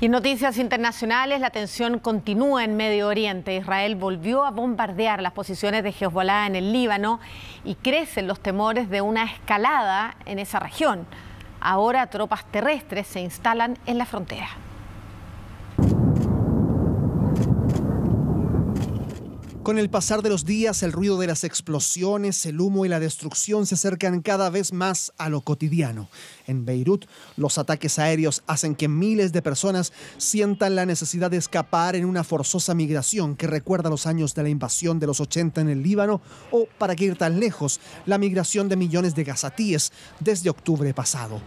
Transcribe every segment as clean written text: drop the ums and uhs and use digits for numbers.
Y en noticias internacionales, la tensión continúa en Medio Oriente. Israel volvió a bombardear las posiciones de Hezbolá en el Líbano y crecen los temores de una escalada en esa región. Ahora tropas terrestres se instalan en la frontera. Con el pasar de los días, el ruido de las explosiones, el humo y la destrucción se acercan cada vez más a lo cotidiano. En Beirut, los ataques aéreos hacen que miles de personas sientan la necesidad de escapar en una forzosa migración que recuerda los años de la invasión de los 80 en el Líbano o, para que ir tan lejos, la migración de millones de gazatíes desde octubre pasado.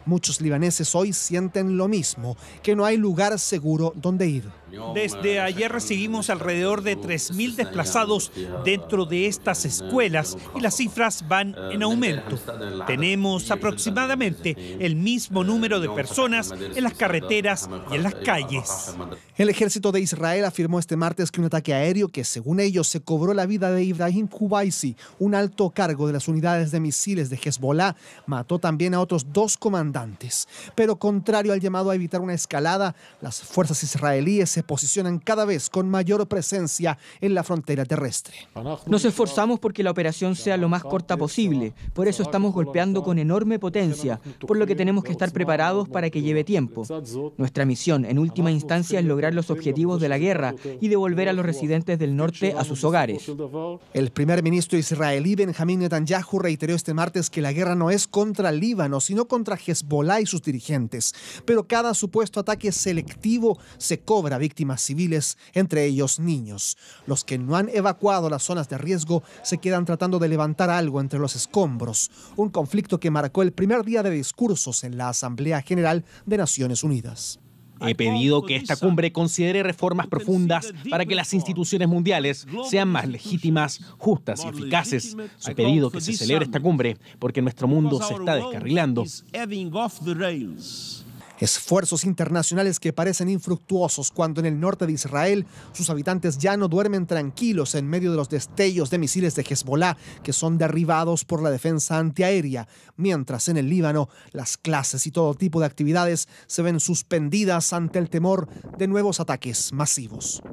Muchos libaneses hoy sienten lo mismo, que no hay lugar seguro donde ir. Desde ayer recibimos alrededor de 3.000 desplazados dentro de estas escuelas y las cifras van en aumento. Tenemos aproximadamente el mismo número de personas en las carreteras y en las calles. El ejército de Israel afirmó este martes que un ataque aéreo que, según ellos, se cobró la vida de Ibrahim Kubaisi, un alto cargo de las unidades de misiles de Hezbolá, mató también a otros 2 comandantes. Pero contrario al llamado a evitar una escalada, las fuerzas israelíes se posicionan cada vez con mayor presencia en la frontera terrestre. Nos esforzamos porque la operación sea lo más corta posible. Por eso estamos golpeando con enorme potencia, por lo que tenemos que estar preparados para que lleve tiempo. Nuestra misión, en última instancia, es lograr los objetivos de la guerra y devolver a los residentes del norte a sus hogares. El primer ministro israelí Benjamín Netanyahu reiteró este martes que la guerra no es contra el Líbano, sino contra Hezbolá y sus dirigentes. Pero cada supuesto ataque selectivo se cobra víctimas civiles, entre ellos niños. Los que no han evacuado las zonas de riesgo se quedan tratando de levantar algo entre los escombros. Un conflicto que marcó el primer día de discursos en la Asamblea General de Naciones Unidas. He pedido que esta cumbre considere reformas profundas para que las instituciones mundiales sean más legítimas, justas y eficaces. He pedido que se celebre esta cumbre porque nuestro mundo se está descarrilando. Esfuerzos internacionales que parecen infructuosos cuando en el norte de Israel sus habitantes ya no duermen tranquilos en medio de los destellos de misiles de Hezbolá que son derribados por la defensa antiaérea, mientras en el Líbano las clases y todo tipo de actividades se ven suspendidas ante el temor de nuevos ataques masivos.